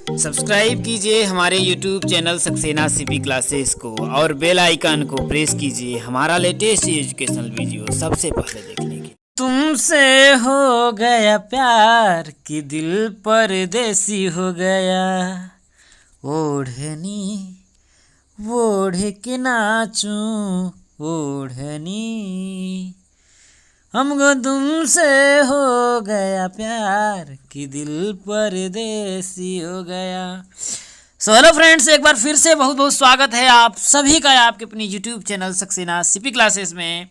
Subscribe कीजिए हमारे YouTube channel Saxena CP classes को और बेल आइकन को प्रेस कीजिए हमारा लेटेस्ट एजुकेशनल वीडियो सबसे पहले देखने के। तुमसे हो गया प्यार कि दिल परदेसी हो गया, ओढ़नी ओढ़ के नाचूं ओढ़नी, हमको तुमसे हो गया प्यार कि दिल परदेसी हो गया। हेलो फ्रेंड्स, एक बार फिर से बहुत बहुत स्वागत है आप सभी का आपके अपनी YouTube channel Saxena CP classes में।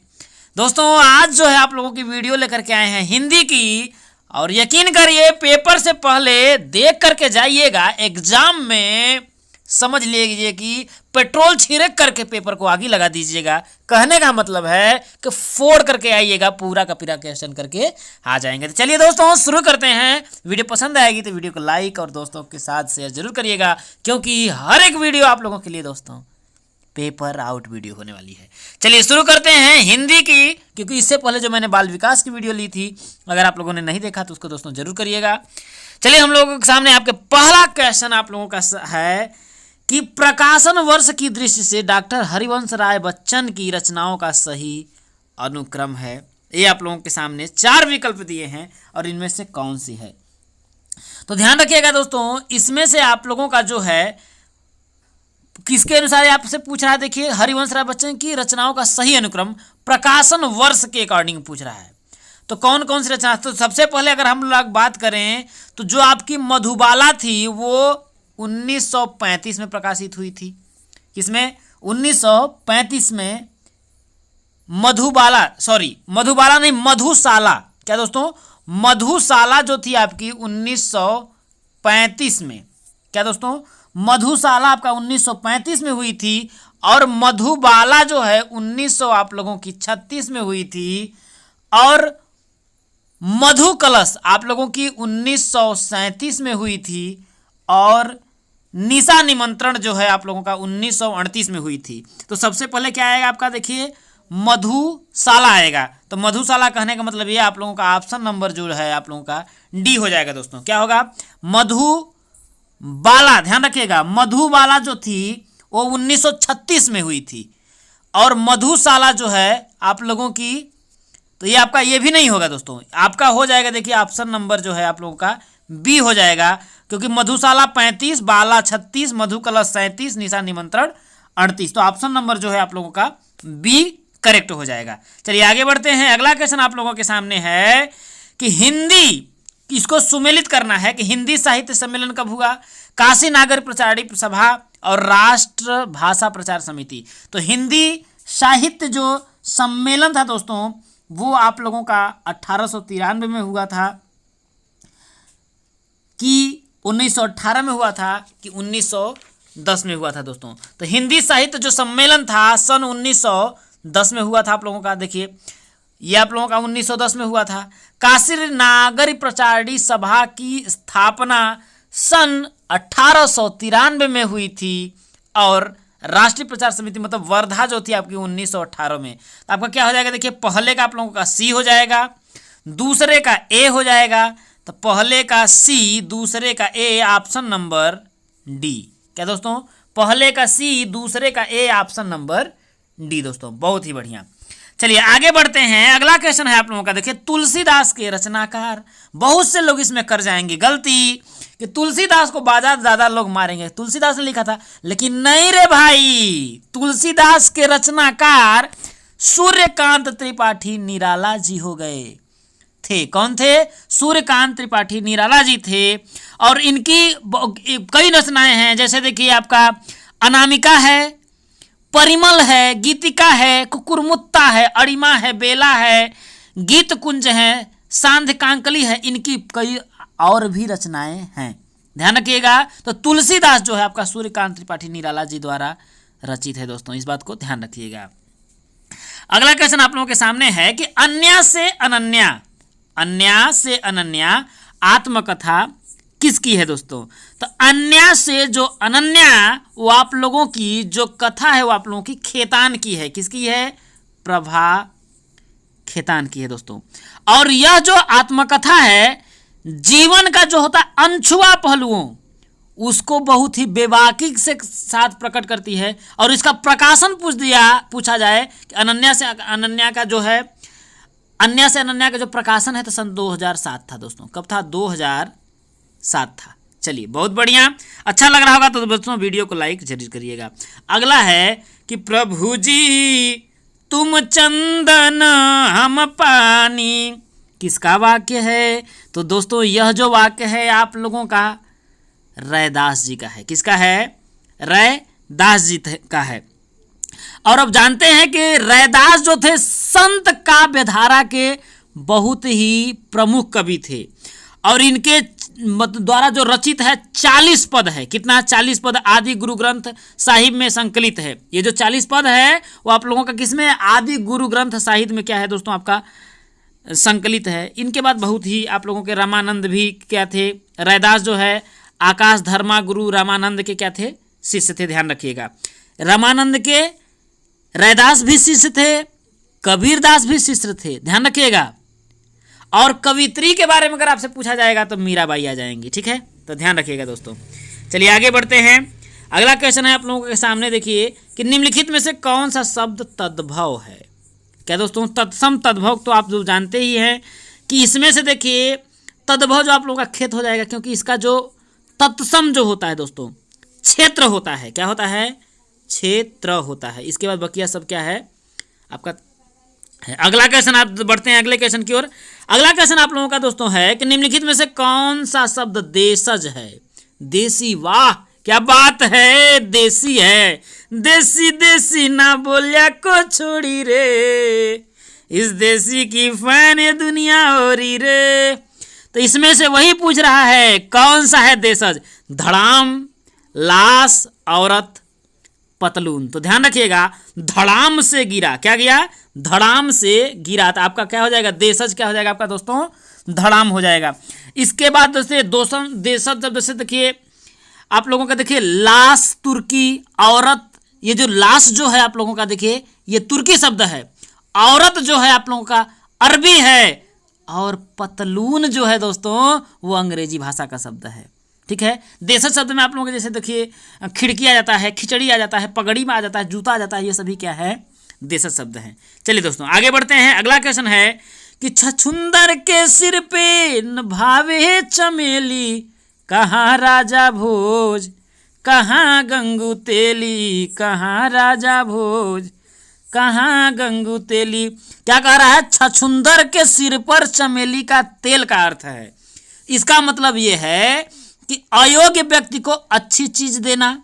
दोस्तों आज जो है आप लोगों की वीडियो लेकर के आए हैं हिंदी की, और यकीन करिए पेपर से पहले देख करके जाइएगा, एग्जाम में समझ लीजिए कि पेट्रोल छिड़क करके पेपर को आगे लगा दीजिएगा। कहने का मतलब है कि फोड़ करके आइएगा, पूरा का पूरा क्वेश्चन करके आ जाएंगे। तो चलिए दोस्तों शुरू करते हैं। वीडियो पसंद आएगी तो वीडियो को लाइक और दोस्तों के साथ शेयर जरूर करिएगा, क्योंकि हर एक वीडियो आप लोगों के लिए दोस्तों पेपर आउट वीडियो होने वाली है। चलिए शुरू करते हैं हिंदी की, क्योंकि इससे पहले जो मैंने बाल विकास की वीडियो ली थी, अगर आप लोगों ने नहीं देखा तो उसको दोस्तों जरूर करिएगा। चलिए हम लोगों के सामने आपके पहला क्वेश्चन आप लोगों का है कि प्रकाशन वर्ष की दृष्टि से डॉक्टर हरिवंश राय बच्चन की रचनाओं का सही अनुक्रम है। ये आप लोगों के सामने 4 विकल्प दिए हैं और इनमें से कौन सी है, तो ध्यान रखिएगा दोस्तों। इसमें से आप लोगों का जो है किसके अनुसार आपसे पूछ रहा है, देखिए हरिवंश राय बच्चन की रचनाओं का सही अनुक्रम प्रकाशन वर्ष के अकॉर्डिंग पूछ रहा है। तो कौन कौन सी रचना, तो सबसे पहले अगर हम लोग बात करें तो जो आपकी मधुबाला थी वो 1935 में प्रकाशित हुई थी। किसमें? 1935 में मधुबाला नहीं, मधुशाला। क्या दोस्तों? मधुशाला जो थी आपकी 1935 में। क्या दोस्तों? मधुशाला आपका 1935 में हुई थी, और मधुबाला जो है 1900 आप लोगों की 36 में हुई थी, और मधु कलश आप लोगों की 1937 में हुई थी, और निशा निमंत्रण जो है आप लोगों का 1938 में हुई थी। तो सबसे पहले क्या आएगा आपका, देखिए मधुशाला आएगा। तो मधुशाला कहने का मतलब ये आप लोगों का ऑप्शन नंबर जो है आप लोगों का डी हो जाएगा दोस्तों। क्या होगा? मधुबाला। ध्यान रखिएगा, मधुबाला जो थी वो 1936 में हुई थी, और मधुशाला जो है आप लोगों की, तो ये आपका ये भी नहीं होगा दोस्तों, आपका हो जाएगा देखिए ऑप्शन नंबर जो है आप लोगों का बी हो जाएगा, क्योंकि मधुशाला 35, बाला 36, मधु कलश 37, निशा निमंत्रण 38। तो ऑप्शन नंबर जो है आप लोगों का बी करेक्ट हो जाएगा। चलिए आगे बढ़ते हैं। अगला क्वेश्चन आप लोगों के सामने है कि हिंदी, इसको सुमेलित करना है कि हिंदी साहित्य सम्मेलन कब हुआ? काशी नागर प्रचारी सभा और राष्ट्र भाषा प्रचार समिति। तो हिंदी साहित्य जो सम्मेलन था दोस्तों वो आप लोगों का 1893 में हुआ था, कि 1918 में हुआ था, कि 1910 में हुआ था दोस्तों। तो हिंदी साहित्य जो सम्मेलन था सन 1910 में हुआ था आप लोगों का। देखिए ये आप लोगों का 1910 में हुआ था। काशी नागर प्रचारी सभा की स्थापना सन 1893 में हुई थी, और राष्ट्रीय प्रचार समिति मतलब वर्धा जो थी आपकी 1918 में। तो आपका क्या हो जाएगा, देखिए पहले का आप लोगों का सी हो जाएगा, दूसरे का ए हो जाएगा। तो पहले का सी, दूसरे का ए, ऑप्शन नंबर डी। क्या दोस्तों? पहले का सी, दूसरे का ए, ऑप्शन नंबर डी दोस्तों। बहुत ही बढ़िया। चलिए आगे बढ़ते हैं। अगला क्वेश्चन है आप लोगों का, देखिए तुलसीदास के रचनाकार। बहुत से लोग इसमें कर जाएंगे गलती कि तुलसीदास को ज्यादा लोग मारेंगे, तुलसीदास ने लिखा था, लेकिन नहीं रे भाई, तुलसीदास के रचनाकार सूर्यकांत त्रिपाठी निराला जी हो गए थे। कौन थे? सूर्यकांत त्रिपाठी निराला जी थे, और इनकी कई रचनाएं हैं, जैसे देखिए आपका अनामिका है, परिमल है, गीतिका है, कुकुरमुत्ता है, अरिमा है, बेला है, गीत कुंज है, सांध्य कांकली है। इनकी कई और भी रचनाएं हैं, ध्यान रखिएगा। तो तुलसीदास जो है आपका सूर्यकांत त्रिपाठी निराला जी द्वारा रचित है दोस्तों, इस बात को ध्यान रखिएगा। अगला क्वेश्चन आप लोगों के सामने है कि अन्या से अनन्या आत्मकथा किसकी है दोस्तों? तो अन्या से जो अनन्या वो आप लोगों की जो कथा है वो आप लोगों की खेतान की है। किसकी है? प्रभा खेतान की है दोस्तों। और यह जो आत्मकथा है जीवन का जो होता है अनछुआ पहलुओं उसको बहुत ही बेबाकी से साथ प्रकट करती है। और इसका प्रकाशन पूछा जाए कि अन्या से अनन्या का जो प्रकाशन है तो सन 2007 था दोस्तों। कब था? 2007 था। चलिए, बहुत बढ़िया, अच्छा लग रहा होगा तो दोस्तों वीडियो को लाइक जरूर करिएगा। अगला है कि प्रभु जी तुम चंदन हम पानी, किसका वाक्य है? तो दोस्तों यह जो वाक्य है आप लोगों का रैदास जी का है। किसका है? रैदास जी का है। और अब जानते हैं कि रैदास जो थे संत काव्यधारा के बहुत ही प्रमुख कवि थे और इनके द्वारा जो रचित है 40 पद है। कितना? 40 पद आदि गुरु ग्रंथ साहिब में संकलित है। ये जो 40 पद है वो आप लोगों का किसमें? आदि गुरु ग्रंथ साहिब में क्या है दोस्तों? आपका संकलित है। इनके बाद बहुत ही आप लोगों के रामानंद भी क्या थे? रैदास जो है आकाश धर्मा गुरु रामानंद के क्या थे? शिष्य थे। ध्यान रखिएगा, रामानंद के रैदास भी शिष्य थे, कबीरदास भी शिष्य थे। ध्यान रखिएगा। और कवित्री के बारे में अगर आपसे पूछा जाएगा तो मीराबाई आ जाएंगी। ठीक है, तो ध्यान रखिएगा दोस्तों। चलिए आगे बढ़ते हैं। अगला क्वेश्चन है आप लोगों के सामने, देखिए कि निम्नलिखित में से कौन सा शब्द तद्भव है? क्या दोस्तों? तत्सम तद्भव तो आप जो जानते ही हैं कि इसमें से देखिए तद्भव जो आप लोगों का खेत हो जाएगा, क्योंकि इसका जो तत्सम जो होता है दोस्तों क्षेत्र होता है। क्या होता है? क्षेत्र होता है। इसके बाद बकिया सब क्या है आपका है। अगला क्वेश्चन आप बढ़ते हैं अगले क्वेश्चन की ओर। अगला क्वेश्चन आप लोगों का दोस्तों है कि निम्नलिखित में से कौन सा शब्द देशज है? देसी, वाह क्या बात है, देसी है। देसी देसी ना बोलिया को छोड़ी रे, इस देसी की फैन ये दुनिया हो रही रे। तो इसमें से वही पूछ रहा है कौन सा है देशज? धड़ाम, लाश, औरत, पतलून। तो ध्यान रखिएगा, धड़ाम से गिरा। क्या गया? धड़ाम से गिरा। तो आपका क्या हो जाएगा? देशज क्या हो जाएगा आपका दोस्तों? धड़ाम हो जाएगा। इसके बाद दोस्तों देशज जब जैसे देखिए आप लोगों का देखिए लाश तुर्की, औरत, ये जो लाश जो है आप लोगों का देखिए ये तुर्की शब्द है, औरत जो है आप लोगों का अरबी है, और पतलून जो है दोस्तों वो अंग्रेजी भाषा का शब्द है। ठीक है, देशज शब्द में आप लोगों के जैसे देखिए खिड़की आ जाता है, खिचड़ी आ जाता है, पगड़ी में आ जाता है, जूता आ जाता है, ये सभी क्या है? देशज शब्द हैं। चलिए दोस्तों आगे बढ़ते हैं। अगला क्वेश्चन है कि छछुंदर के सिर पे न भावे चमेली, कहाँ राजा भोज, कहाँ गंगू तेली, कहाँ राजा भोज, कहाँ गंगू तेली। क्या कह रहा है? छछुंदर के सिर पर चमेली का तेल का अर्थ है। इसका मतलब ये है कि अयोग्य व्यक्ति को अच्छी चीज देना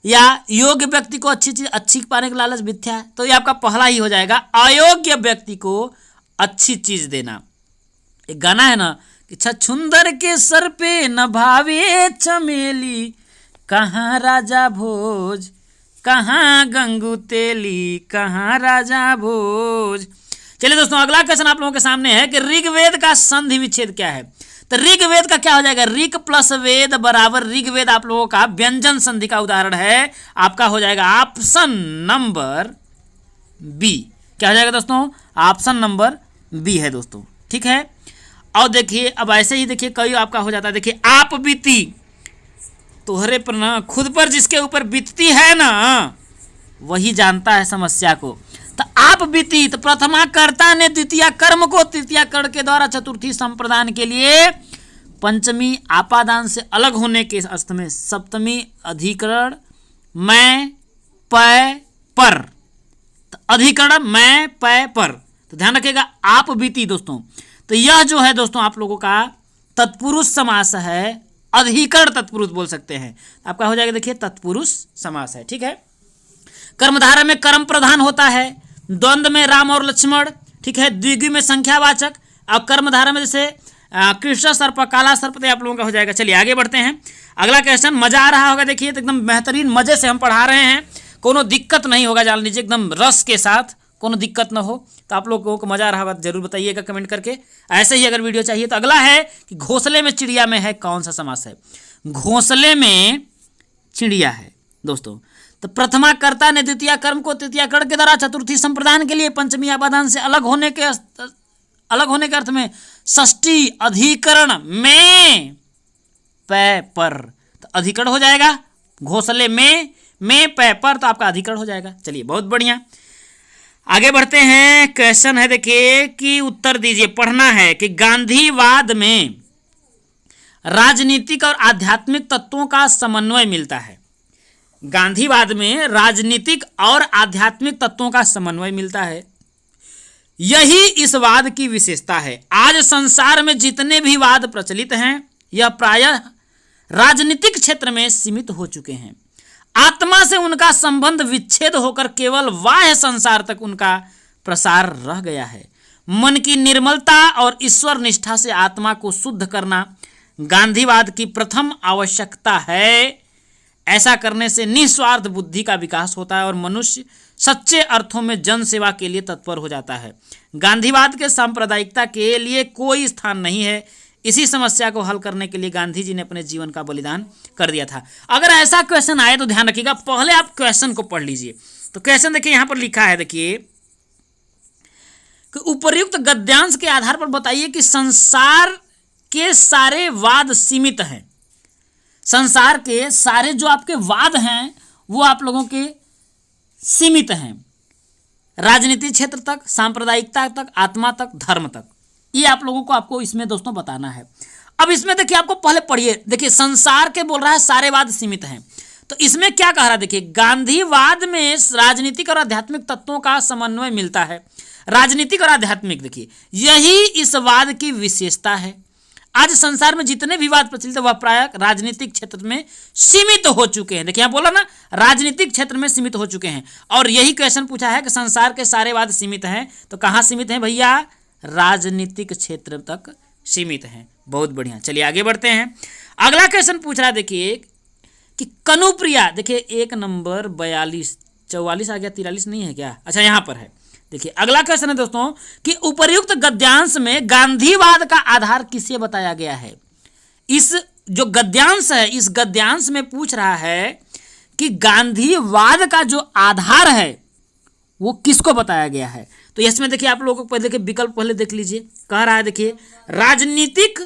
या योग्य व्यक्ति को अच्छी चीज अच्छी पाने का लालच मिथ्या है। तो ये आपका पहला ही हो जाएगा, अयोग्य व्यक्ति को अच्छी चीज देना। एक गाना है ना कि छछुंदर के सर पे न भावे चमेली, कहाँ राजा भोज, कहाँ गंगू तेली, कहाँ राजा भोज। चलिए दोस्तों अगला क्वेश्चन आप लोगों के सामने है कि ऋग्वेद का संधि विच्छेद क्या है? तो ऋग्वेद का क्या हो जाएगा? ऋग प्लस वेद बराबर ऋग्वेद आप लोगों का व्यंजन संधि का उदाहरण है। आपका हो जाएगा ऑप्शन नंबर बी। क्या हो जाएगा दोस्तों? ऑप्शन नंबर बी है दोस्तों। ठीक है, और देखिए अब ऐसे ही देखिए कई आपका हो जाता है। देखिए आप बीती तोहरे पर ना, खुद पर जिसके ऊपर बीतती है ना वही जानता है समस्या को। तो आप बीती तो प्रथमा कर्ता ने द्वितीय कर्म को तृतीय कर्ण के द्वारा चतुर्थी संप्रदान के लिए पंचमी आपादान से अलग होने के अर्थ में सप्तमी अधिकरण मैं पै पर, तो अधिकरण मैं पै पर। तो ध्यान रखिएगा आप बीती दोस्तों। तो यह जो है दोस्तों आप लोगों का तत्पुरुष समास है, अधिकरण तत्पुरुष बोल सकते हैं। आपका हो जाएगा देखिए तत्पुरुष समास है। ठीक है, कर्मधारा में कर्म प्रधान होता है, द्वंद्व में राम और लक्ष्मण, ठीक है, द्विगु में संख्यावाचक, और कर्मधारा में जैसे कृष्ण सर्प, काला सर्प, आप लोगों का हो जाएगा। चलिए आगे बढ़ते हैं। अगला क्वेश्चन मजा आ रहा होगा, देखिए तो एकदम बेहतरीन मजे से हम पढ़ा रहे हैं, कोनो दिक्कत नहीं होगा, जान लीजिए एकदम रस के साथ, कोनो दिक्कत ना हो। तो आप लोगों को मजा आ रहा होगा जरूर बताइएगा कमेंट करके। ऐसे ही अगर वीडियो चाहिए तो अगला है कि घोंसले में चिड़िया में है कौन सा समास है? घोंसले में चिड़िया है दोस्तों। तो प्रथमा कर्ता ने द्वितीय कर्म को तृतीय कर्ण के द्वारा चतुर्थी संप्रदान के लिए पंचमी आपादान से अलग होने के अर्थ में षष्ठी अधिकरण में पै पर। तो अधिकरण हो जाएगा, घोंसले में पे पर तो आपका अधिकरण हो जाएगा। चलिए बहुत बढ़िया, आगे बढ़ते हैं। क्वेश्चन है देखिए कि उत्तर दीजिए, पढ़ना है कि गांधीवाद में राजनीतिक और आध्यात्मिक तत्वों का समन्वय मिलता है। गांधीवाद में राजनीतिक और आध्यात्मिक तत्वों का समन्वय मिलता है, यही इस वाद की विशेषता है। आज संसार में जितने भी वाद प्रचलित हैं यह प्रायः राजनीतिक क्षेत्र में सीमित हो चुके हैं। आत्मा से उनका संबंध विच्छेद होकर केवल बाह्य संसार तक उनका प्रसार रह गया है। मन की निर्मलता और ईश्वर निष्ठा से आत्मा को शुद्ध करना गांधीवाद की प्रथम आवश्यकता है। ऐसा करने से निस्वार्थ बुद्धि का विकास होता है और मनुष्य सच्चे अर्थों में जन सेवा के लिए तत्पर हो जाता है। गांधीवाद के सांप्रदायिकता के लिए कोई स्थान नहीं है। इसी समस्या को हल करने के लिए गांधी जी ने अपने जीवन का बलिदान कर दिया था। अगर ऐसा क्वेश्चन आए तो ध्यान रखिएगा, पहले आप क्वेश्चन को पढ़ लीजिए। तो क्वेश्चन देखिए, यहां पर लिखा है, देखिए कि उपर्युक्त गद्यांश के आधार पर बताइए कि संसार के सारे वाद सीमित हैं। संसार के सारे जो आपके वाद हैं वो आप लोगों के सीमित हैं, राजनीतिक क्षेत्र तक, सांप्रदायिकता तक, आत्मा तक, धर्म तक। ये आप लोगों को आपको इसमें दोस्तों बताना है। अब इसमें देखिए, आपको पहले पढ़िए, देखिए संसार के बोल रहा है सारे वाद सीमित हैं, तो इसमें क्या कह रहा है, देखिए गांधीवाद में राजनीतिक और आध्यात्मिक तत्वों का समन्वय मिलता है। राजनीतिक और आध्यात्मिक, देखिए यही इस वाद की विशेषता है। आज संसार में जितने भी वाद प्रचलित है वह प्रायः राजनीतिक क्षेत्र में सीमित हो चुके हैं। देखिए यहाँ बोला ना, राजनीतिक क्षेत्र में सीमित हो चुके हैं। और यही क्वेश्चन पूछा है कि संसार के सारे वाद सीमित हैं, तो कहाँ सीमित हैं भैया, राजनीतिक क्षेत्र तक सीमित हैं। बहुत बढ़िया, चलिए आगे बढ़ते हैं। अगला क्वेश्चन पूछ रहा है देखिए कि कनुप्रिया, देखिए 1 नंबर 42, 44 आ गया, 43 नहीं है क्या, अच्छा यहाँ पर है। देखिए अगला क्वेश्चन है दोस्तों कि उपर्युक्त गद्यांश में गांधीवाद का आधार किसे बताया गया है। इस जो गद्यांश है, इस गद्यांश में पूछ रहा है कि गांधीवाद का जो आधार है वो किसको बताया गया है। तो इसमें देखिए आप लोगों को पहले देखिए विकल्प पहले देख लीजिए, कह रहा है देखिए राजनीतिक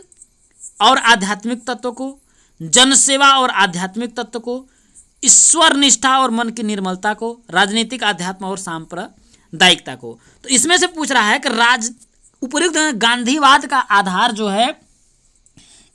और आध्यात्मिक तत्व को, जनसेवा और आध्यात्मिक तत्व को, ईश्वर निष्ठा और मन की निर्मलता को, राजनीतिक अध्यात्म और सांप्रदायिकता को। तो इसमें से पूछ रहा है कि उपर्युक्त गांधीवाद का आधार जो है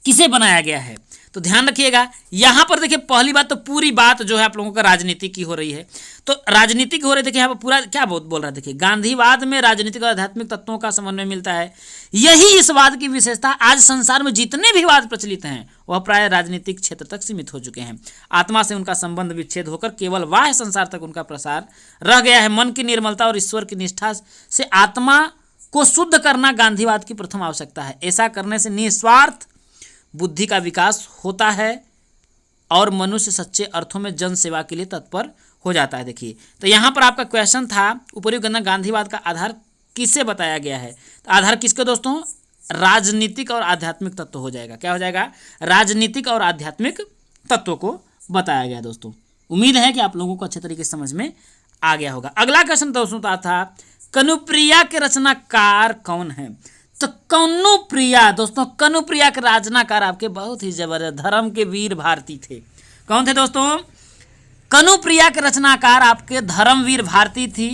किसे बनाया गया है। तो ध्यान रखिएगा, यहां पर देखिए पहली बात तो पूरी बात जो है आप लोगों का राजनीति की हो रही है। तो राजनीतिक हो रही है, देखिए यहाँ पर पूरा क्या बोल रहा है, देखिए गांधीवाद में राजनीतिक और आध्यात्मिक तत्वों का समन्वय मिलता है, यही इस वाद की विशेषता। आज संसार में जितने भी वाद प्रचलित हैं वह प्राय राजनीतिक क्षेत्र तक सीमित हो चुके हैं। आत्मा से उनका संबंध विच्छेद होकर केवल बाह्य संसार तक उनका प्रसार रह गया है। मन की निर्मलता और ईश्वर की निष्ठा से आत्मा को शुद्ध करना गांधीवाद की प्रथम आवश्यकता है। ऐसा करने से निस्वार्थ बुद्धि का विकास होता है और मनुष्य सच्चे अर्थों में जन सेवा के लिए तत्पर हो जाता है। देखिए तो यहाँ पर आपका क्वेश्चन था उपर्युक्त गांधीवाद का आधार किसे बताया गया है। तो आधार किसके दोस्तों, राजनीतिक और आध्यात्मिक तत्व हो जाएगा। क्या हो जाएगा, राजनीतिक और आध्यात्मिक तत्व को बताया गया। दोस्तों उम्मीद है कि आप लोगों को अच्छे तरीके से समझ में आ गया होगा। अगला क्वेश्चन दोस्तों था कनुप्रिया के रचनाकार कौन है। तो कनुप्रिया, दोस्तों कनुप्रिया के रचनाकार आपके बहुत ही जबरदस्त धर्म के वीर भारती थे। कौन थे दोस्तों, कनुप्रिया के रचनाकार आपके धर्मवीर भारती थी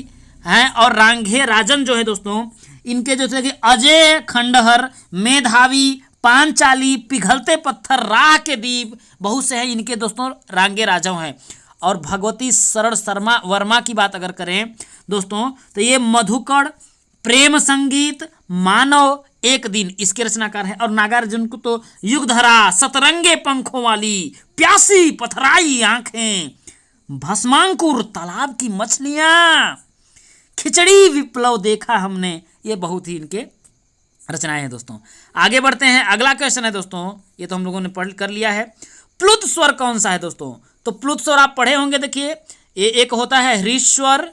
हैं। और रांघे राजन जो है दोस्तों, इनके जो थे कि अजय खंडहर, मेधावी, पांचाली, पिघलते पत्थर, राह के दीप, बहुत से हैं इनके दोस्तों रांगे राजाओं हैं। और भगवती शरण शर्मा वर्मा की बात अगर करें दोस्तों तो ये मधुकर, प्रेम संगीत, मानव, एक दिन, इसके रचनाकार हैं। और नागार्जुन को तो युगधरा, सतरंगे पंखों वाली, प्यासी पथराई आंखें, भस्मांकुर, तालाब की मछलियां, खिचड़ी, विप्लव देखा हमने, ये बहुत ही इनके रचनाएं हैं। दोस्तों आगे बढ़ते हैं। अगला क्वेश्चन है दोस्तों, ये तो हम लोगों ने पढ़ कर लिया है। प्लुत स्वर कौन सा है दोस्तों। तो प्लुत स्वर आप पढ़े होंगे, देखिए ये एक होता है ह्रीश्वर,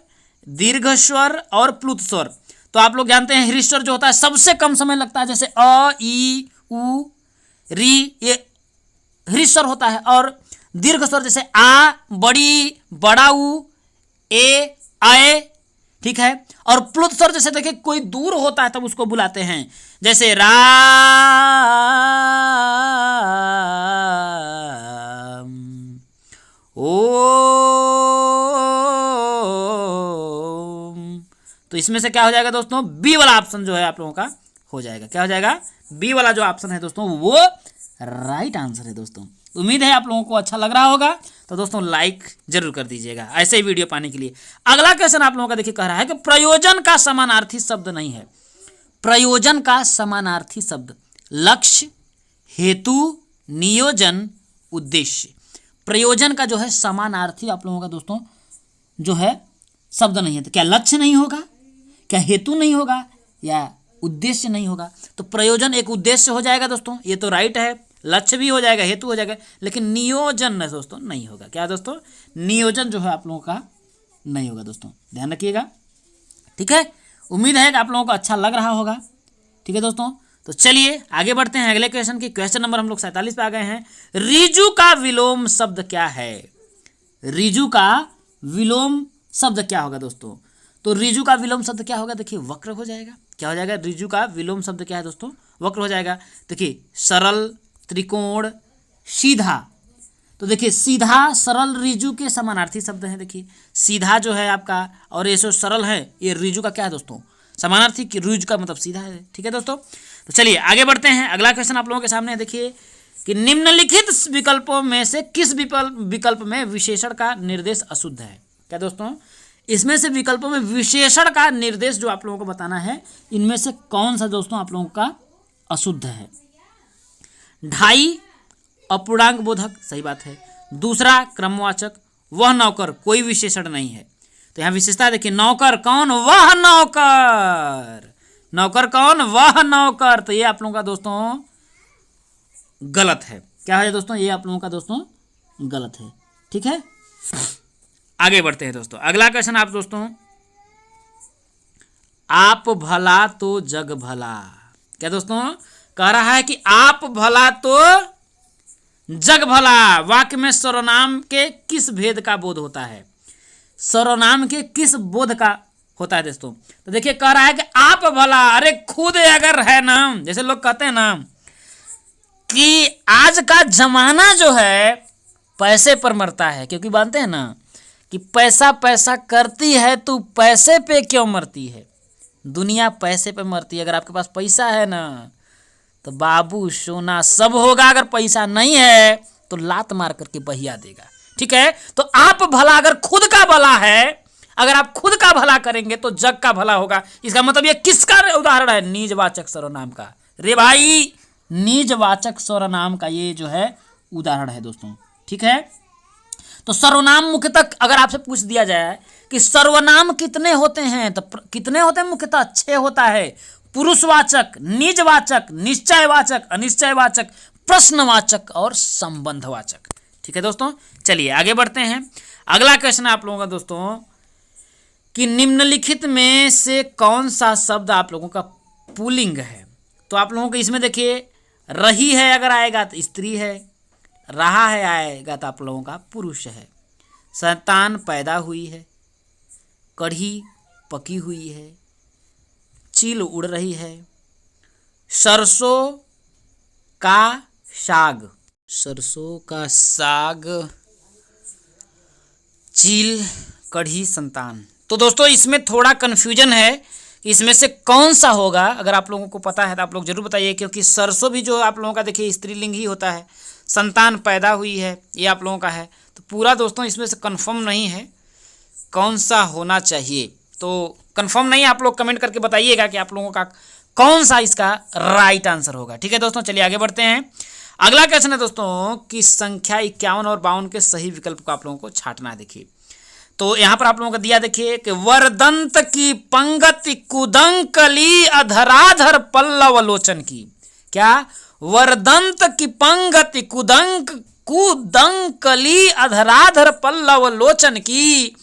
दीर्घ स्वर और प्लुत स्वर। तो आप लोग जानते हैं ह्रीश्वर जो होता है सबसे कम समय लगता है, जैसे अ, ई, उ, री, ये ह्रीश्वर होता है। और दीर्घ स्वर जैसे आ, बड़ी, बड़ा उ, ए, आए, ठीक है। और प्लुत स्वर जैसे देखिए कोई दूर होता है तब उसको बुलाते हैं, जैसे राम, ओम। तो इसमें से क्या हो जाएगा दोस्तों, बी वाला ऑप्शन जो है आप लोगों का हो जाएगा। क्या हो जाएगा, बी वाला जो ऑप्शन है दोस्तों वो राइट आंसर है दोस्तों। उम्मीद है आप लोगों को अच्छा लग रहा होगा, तो दोस्तों लाइक जरूर कर दीजिएगा ऐसे ही वीडियो पाने के लिए। अगला क्वेश्चन आप लोगों का देखिए कह रहा है कि प्रयोजन का समानार्थी शब्द नहीं है। प्रयोजन का समानार्थी शब्द लक्ष्य, हेतु, नियोजन, उद्देश्य। प्रयोजन का जो है समानार्थी आप लोगों का दोस्तों जो है शब्द नहीं है। तो क्या लक्ष्य नहीं होगा, क्या हेतु नहीं होगा, या उद्देश्य नहीं होगा? तो प्रयोजन एक उद्देश्य हो जाएगा दोस्तों, ये तो राइट है। लक्ष्य भी हो जाएगा, हेतु हो जाएगा, लेकिन नियोजन न दोस्तों नहीं होगा। क्या दोस्तों, नियोजन जो है आप लोगों का नहीं होगा दोस्तों, ध्यान रखिएगा। ठीक है, उम्मीद है कि आप लोगों को अच्छा लग रहा होगा। ठीक है दोस्तों, तो चलिए आगे बढ़ते हैं अगले क्वेश्चन की। क्वेश्चन नंबर हम लोग 47 पे आ गए हैं। रिजु का विलोम शब्द क्या है? रिजु का विलोम शब्द क्या होगा दोस्तों? तो रिजु का विलोम शब्द क्या होगा, देखिए वक्र हो जाएगा। क्या हो जाएगा, रिजु का विलोम शब्द क्या है दोस्तों, वक्र हो जाएगा। देखिए सरल, त्रिकोण, सीधा। तो देखिए सीधा, सरल, रिजु के समानार्थी शब्द हैं। देखिए सीधा जो है आपका और ये जो सरल है ये रिजु का क्या है दोस्तों, समानार्थी। कि रिजु का मतलब सीधा है। ठीक है दोस्तों, तो चलिए आगे बढ़ते हैं। अगला क्वेश्चन आप लोगों के सामने है। देखिए कि निम्नलिखित विकल्पों में से किस विकल्प में विशेषण का निर्देश अशुद्ध है? क्या दोस्तों, इसमें से विकल्पों में विशेषण का निर्देश जो आप लोगों को बताना है, इनमें से कौन सा दोस्तों आप लोगों का अशुद्ध है? ढाई, अपूर्णांक बोधक, सही बात है। दूसरा क्रमवाचक, वह नौकर, कोई विशेषण नहीं है। तो यहाँ विशेषता देखिए, नौकर कौन, वह नौकर। नौकर कौन, वह नौकर। तो ये आप लोगों का दोस्तों गलत है। क्या है दोस्तों, ये आप लोगों का दोस्तों गलत है। ठीक है, आगे बढ़ते हैं दोस्तों। अगला क्वेश्चन आप दोस्तों, आप भला तो जग भला। क्या दोस्तों, कह रहा है कि आप भला तो जग भला। वाक्य में सर्वनाम के किस भेद का बोध होता है? सर्वनाम के किस बोध का होता है दोस्तों? तो देखिए कह रहा है कि आप भला, अरे खुद अगर है ना, जैसे लोग कहते हैं ना कि आज का जमाना जो है पैसे पर मरता है, क्योंकि मानते हैं ना कि पैसा पैसा करती है, तू पैसे पे क्यों मरती है। दुनिया पैसे पे मरती है। अगर आपके पास पैसा है ना तो बाबू सोना सब होगा, अगर पैसा नहीं है तो लात मार करके बहिया देगा। ठीक है, तो आप भला अगर खुद का भला है, अगर आप खुद का भला करेंगे तो जग का भला होगा। इसका मतलब ये किसका उदाहरण है, निजवाचक सर्वनाम का। रे भाई, निजवाचक सर्वनाम का ये जो है उदाहरण है दोस्तों। ठीक है, तो सर्वनाम मुख्यतः अगर आपसे पूछ दिया जाए कि सर्वनाम कितने होते हैं, तो कितने होते हैं मुख्यतः 6 होता है। पुरुषवाचक, निजवाचक, निश्चयवाचक, अनिश्चयवाचक, प्रश्नवाचक और संबंधवाचक। ठीक है दोस्तों, चलिए आगे बढ़ते हैं। अगला क्वेश्चन है आप लोगों का दोस्तों कि निम्नलिखित में से कौन सा शब्द आप लोगों का पुल्लिंग है? तो आप लोगों को इसमें देखिए रही है अगर आएगा तो स्त्री है, रहा है आएगा तो आप लोगों का पुरुष है। संतान पैदा हुई है, कढ़ी पकी हुई है, चील उड़ रही है, सरसों का साग, सरसों का साग, चील, कढ़ी, संतान। तो दोस्तों इसमें थोड़ा कन्फ्यूजन है कि इसमें से कौन सा होगा। अगर आप लोगों को पता है तो आप लोग जरूर बताइए, क्योंकि सरसों भी जो आप लोगों का देखिए स्त्रीलिंग ही होता है। संतान पैदा हुई है ये आप लोगों का है। तो पूरा दोस्तों इसमें से कंफर्म नहीं है कौन सा होना चाहिए। तो कंफर्म नहीं, आप लोग कमेंट करके बताइएगा कि आप लोगों का कौन सा इसका राइट आंसर होगा। ठीक है दोस्तों, चलिए आगे बढ़ते हैं। अगला क्वेश्चन है दोस्तों कि संख्या 51 और 52 के सही विकल्प को आप लोगों को छांटना है। देखिए तो यहाँ पर आप लोगों को दिया देखिए कि वरदंत की पंगति कुदंकली अधराधर पल्लव लोचन की। क्या, वरदंत की पंगति कुदंकली अधराधर पल्लव लोचन की,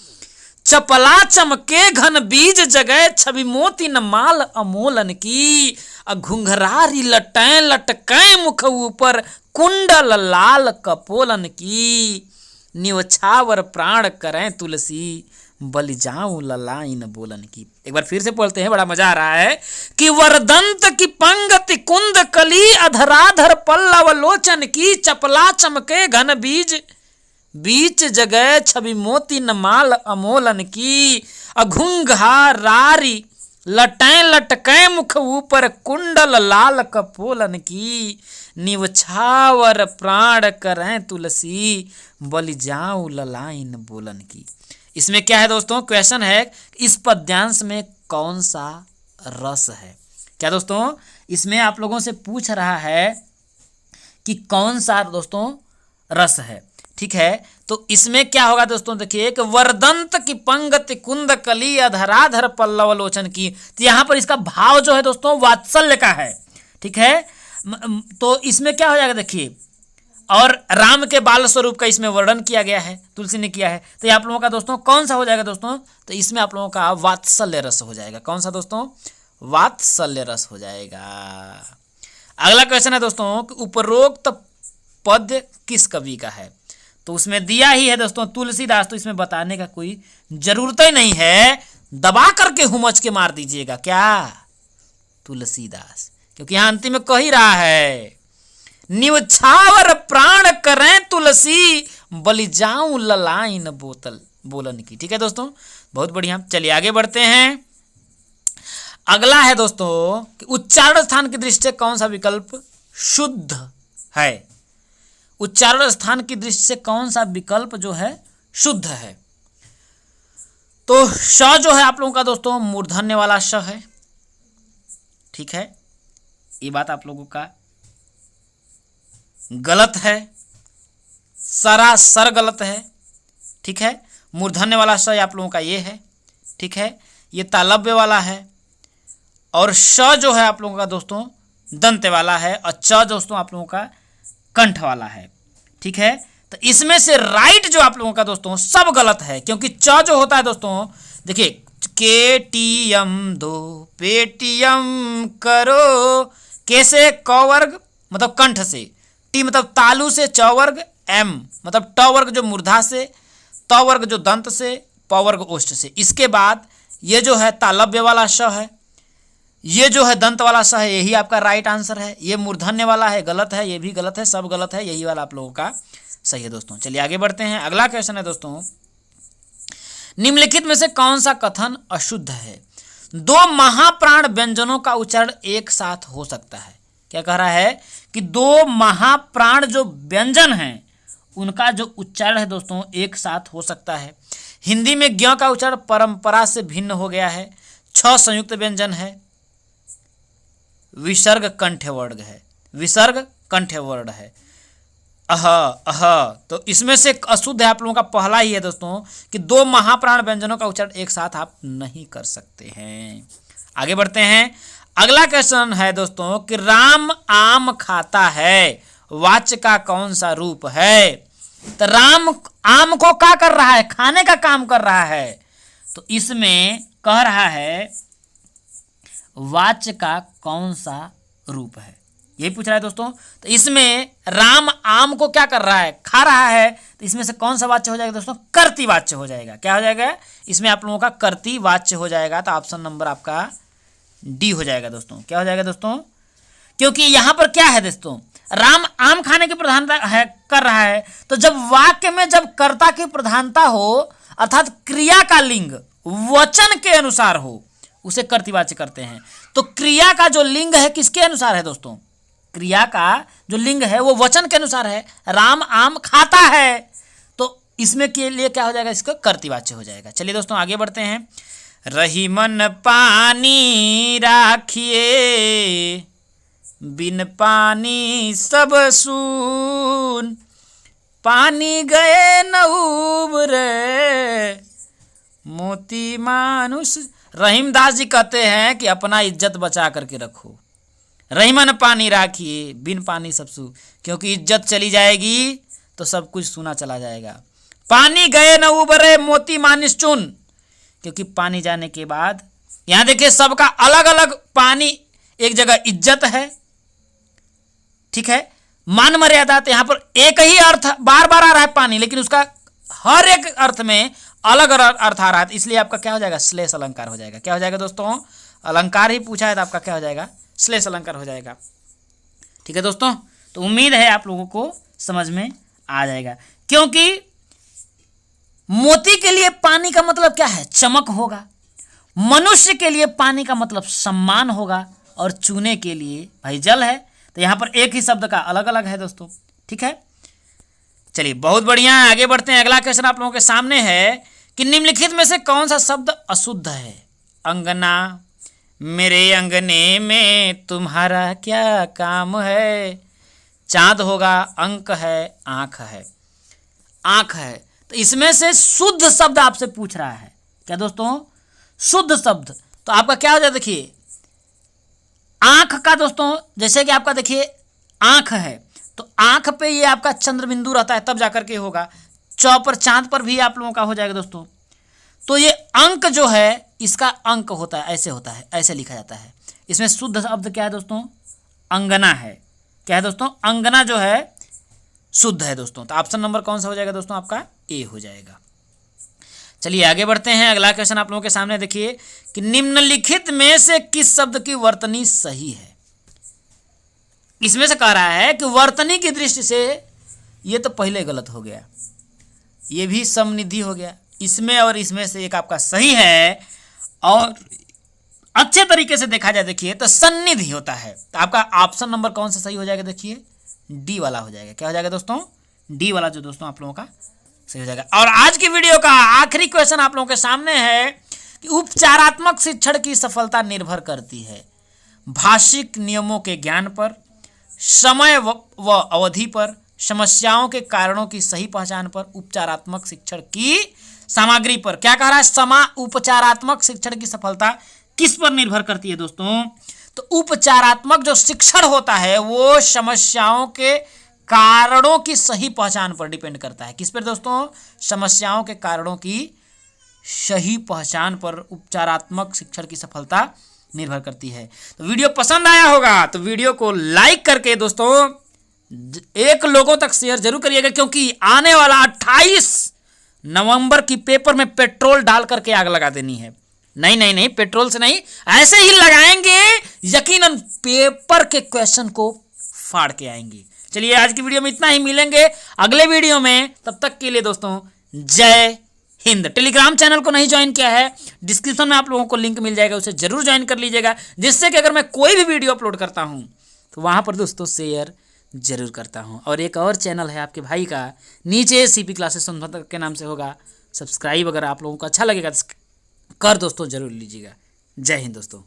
चपला चमके घन बीज जगह छवि मोती न माल अमोलन की, घुंघरारी लटैं लटकै मुख ऊपर कुंडल लाल कपोलन की, निवछावर प्राण करें तुलसी बलि जाऊं ललाइन बोलन की। एक बार फिर से बोलते हैं, बड़ा मजा आ रहा है कि वरदंत की पंगति कुंद कली अधराधर पल्लव लोचन की, चपला चमके घन बीज, बीच जगह छवि मोती नमाल अमोलन की, अघुंघारारी लटैं लटकै मुख ऊपर कुंडल लाल कपोलन की, निवछावर प्राण करें तुलसी, बलि जाऊं ललाइन बोलन की। इसमें क्या है दोस्तों, क्वेश्चन है इस पद्यांश में कौन सा रस है। क्या दोस्तों, इसमें आप लोगों से पूछ रहा है कि कौन सा दोस्तों रस है। ठीक है, तो इसमें क्या होगा दोस्तों, देखिए कि वरदंत की पंगति कुंद कली अधराधर पल्लव लोचन की। तो यहाँ पर इसका भाव जो है दोस्तों वात्सल्य का है। ठीक है, तो इसमें क्या हो जाएगा देखिए, और राम के बाल स्वरूप का इसमें वर्णन किया गया है, तुलसी ने किया है। तो ये आप लोगों का दोस्तों कौन सा हो जाएगा दोस्तों, तो इसमें आप लोगों का वात्सल्य रस हो जाएगा। कौन सा दोस्तों, वात्सल्य रस हो जाएगा। अगला क्वेश्चन है दोस्तों कि उपरोक्त पद्य किस कवि का है। तो उसमें दिया ही है दोस्तों तुलसीदास, तो इसमें बताने का कोई जरूरत ही नहीं है, दबा करके हुमच के मार दीजिएगा क्या, तुलसीदास, क्योंकि यहां अंतिम में कह ही रहा है निवछावर प्राण करें तुलसी, बलि जाऊं ललाइन बोलन की। ठीक है दोस्तों, बहुत बढ़िया। चलिए आगे बढ़ते हैं। अगला है दोस्तों कि उच्चारण स्थान की दृष्टि से कौन सा विकल्प शुद्ध है। उच्चारण स्थान की दृष्टि से कौन सा विकल्प जो है शुद्ध है। तो श जो है आप लोगों का दोस्तों मूर्धन्य वाला श है। ठीक है, ये बात आप लोगों का गलत है, सरासर गलत है। ठीक है, मूर्धन्य वाला श आप लोगों का ये है। ठीक है, ये तालव्य वाला है, और श जो है आप लोगों का दोस्तों दंत वाला है, और च दोस्तों आप लोगों का कंठ वाला है। ठीक है, तो इसमें से राइट जो आप लोगों का दोस्तों सब गलत है, क्योंकि च जो होता है दोस्तों देखिए, केटीएम दो पेटीएम करो, कैसे क वर्ग मतलब कंठ से, टी मतलब तालु से, च वर्ग, एम मतलब ट वर्ग जो मूर्धा से, त वर्ग जो दंत से, प वर्ग ओष्ठ से। इसके बाद ये जो है तालव्य वाला श है, ये जो है दंत वाला स है, यही आपका राइट आंसर है। ये मूर्धन्य वाला है, गलत है, ये भी गलत है, सब गलत है, यही वाला आप लोगों का सही है दोस्तों। चलिए आगे बढ़ते हैं। अगला क्वेश्चन है दोस्तों, निम्नलिखित में से कौन सा कथन अशुद्ध है। दो महाप्राण व्यंजनों का उच्चारण एक साथ हो सकता है। क्या कह रहा है कि दो महाप्राण जो व्यंजन हैं उनका जो उच्चारण है दोस्तों एक साथ हो सकता है। हिंदी में ज्ञ का उच्चारण परंपरा से भिन्न हो गया है। 6 संयुक्त व्यंजन है, विसर्ग कंठ्य वर्ण है, विसर्ग कंठ्य वर्ण है। अह अह, तो इसमें से अशुद्ध है आप लोगों का पहला ही है दोस्तों कि दो महाप्राण व्यंजनों का उच्चारण एक साथ आप नहीं कर सकते हैं। आगे बढ़ते हैं। अगला क्वेश्चन है दोस्तों कि राम आम खाता है, वाच्य का कौन सा रूप है। तो राम आम को क्या कर रहा है, खाने का काम कर रहा है, तो इसमें कह रहा है वाच्य का कौन सा रूप है, यही पूछ रहा है दोस्तों। तो इसमें राम आम को क्या कर रहा है, खा रहा है, तो इसमें से कौन सा वाच्य हो जाएगा दोस्तों, कर्ती वाच्य हो जाएगा। क्या हो जाएगा इसमें आप लोगों का कर्ती वाच्य हो जाएगा। तो ऑप्शन नंबर आपका डी हो जाएगा दोस्तों। क्या हो जाएगा दोस्तों, क्योंकि यहां पर क्या है दोस्तों, राम आम खाने की प्रधानता है कर रहा है, तो जब वाक्य में जब कर्ता की प्रधानता हो अर्थात क्रिया का लिंग वचन के अनुसार हो उसे कर्तृवाच्य करते हैं। तो क्रिया का जो लिंग है किसके अनुसार है दोस्तों, क्रिया का जो लिंग है वो वचन के अनुसार है। राम आम खाता है, तो इसमें के लिए क्या हो जाएगा, इसका कर्तृवाच्य हो जाएगा। चलिए दोस्तों आगे बढ़ते हैं। रही मन पानी राखिए, बिन पानी सब सून, पानी गए न उबरे, मोती मानुष। रहीमदास जी कहते हैं कि अपना इज्जत बचा करके रखो, रहीमन पानी राखिए, बिन पानी सब सू, क्योंकि इज्जत चली जाएगी तो सब कुछ सूना चला जाएगा। पानी गए न उबरे, मोती मानिस चुन, क्योंकि पानी जाने के बाद यहां देखिए सबका अलग अलग पानी, एक जगह इज्जत है, ठीक है, मान मर्यादा। तो यहां पर एक ही अर्थ बार बार आ रहा है पानी, लेकिन उसका हर एक अर्थ में अलग अर्थ आ रहा है, इसलिए आपका क्या हो जाएगा, श्लेष अलंकार हो जाएगा। क्या हो जाएगा दोस्तों, अलंकार ही पूछा है तो आपका क्या हो जाएगा, श्लेष अलंकार हो जाएगा। ठीक है दोस्तों, तो उम्मीद है आप लोगों को समझ में आ जाएगा, क्योंकि मोती के लिए पानी का मतलब क्या है? चमक होगा। मनुष्य के लिए पानी का मतलब सम्मान होगा। और चूने के लिए भाई जल है। तो यहां पर एक ही शब्द का अलग अलग है दोस्तों। ठीक है, चलिए बहुत बढ़िया, आगे बढ़ते हैं। अगला क्वेश्चन आप लोगों के सामने है कि निम्नलिखित में से कौन सा शब्द अशुद्ध है? अंगना, मेरे अंगने में तुम्हारा क्या काम है। चांद होगा, अंक है, आंख है। आंख है, तो इसमें से शुद्ध शब्द आपसे पूछ रहा है। क्या दोस्तों? शुद्ध शब्द। तो आपका क्या हो जाए? देखिए आंख का दोस्तों, जैसे कि आपका देखिए आंख है, तो आंख पे ये आपका चंद्र बिंदु रहता है, तब जाकर के होगा। चौ पर, चांद पर भी आप लोगों का हो जाएगा दोस्तों। तो ये अंक जो है, इसका अंक होता है, ऐसे होता है, ऐसे लिखा जाता है। इसमें शुद्ध शब्द क्या है दोस्तों? अंगना है। क्या है दोस्तों? अंगना जो है शुद्ध है दोस्तों। तो ऑप्शन नंबर कौन सा हो जाएगा दोस्तों? आपका ए हो जाएगा। चलिए आगे बढ़ते हैं। अगला क्वेश्चन आप लोगों के सामने देखिए कि निम्नलिखित में से किस शब्द की वर्तनी सही है? इसमें से कह रहा है कि वर्तनी की दृष्टि से ये तो पहले गलत हो गया, ये भी समनिधि हो गया। इसमें और इसमें से एक आपका सही है। और अच्छे तरीके से देखा जाए देखिए तो सन्निधि होता है। तो आपका ऑप्शन नंबर कौन सा सही हो जाएगा? देखिए डी वाला हो जाएगा। क्या हो जाएगा दोस्तों? डी वाला जो दोस्तों आप लोगों का सही हो जाएगा। और आज की वीडियो का आखिरी क्वेश्चन आप लोगों के सामने है कि उपचारात्मक शिक्षण की सफलता निर्भर करती है भाषिक नियमों के ज्ञान पर, समय व अवधि पर, समस्याओं के कारणों की सही पहचान पर, उपचारात्मक शिक्षण की सामग्री पर। क्या कह रहा है? उपचारात्मक शिक्षण की सफलता किस पर निर्भर करती है दोस्तों? तो उपचारात्मक जो शिक्षण होता है वो समस्याओं के कारणों की सही पहचान पर डिपेंड करता है। किस पर दोस्तों? समस्याओं के कारणों की सही पहचान पर उपचारात्मक शिक्षण की सफलता निर्भर करती है। तो वीडियो पसंद आया होगा तो वीडियो को लाइक करके दोस्तों एक लोगों तक शेयर जरूर करिएगा, क्योंकि आने वाला 28 नवंबर की पेपर में पेट्रोल डाल करके आग लगा देनी है। नहीं नहीं नहीं, पेट्रोल से नहीं, ऐसे ही लगाएंगे, यकीनन पेपर के क्वेश्चन को फाड़ के आएंगे। चलिए आज की वीडियो में इतना ही, मिलेंगे अगले वीडियो में। तब तक के लिए दोस्तों जय हिंद। टेलीग्राम चैनल को नहीं ज्वाइन किया है, डिस्क्रिप्शन में आप लोगों को लिंक मिल जाएगा, उसे जरूर ज्वाइन कर लीजिएगा, जिससे कि अगर मैं कोई भी वीडियो अपलोड करता हूं तो वहां पर दोस्तों शेयर जरूर करता हूं। और एक और चैनल है आपके भाई का, नीचे सीपी क्लासेस सोनभद्र के नाम से होगा, सब्सक्राइब अगर आप लोगों को अच्छा लगेगा तो कर दोस्तों जरूर लीजिएगा। जय हिंद दोस्तों।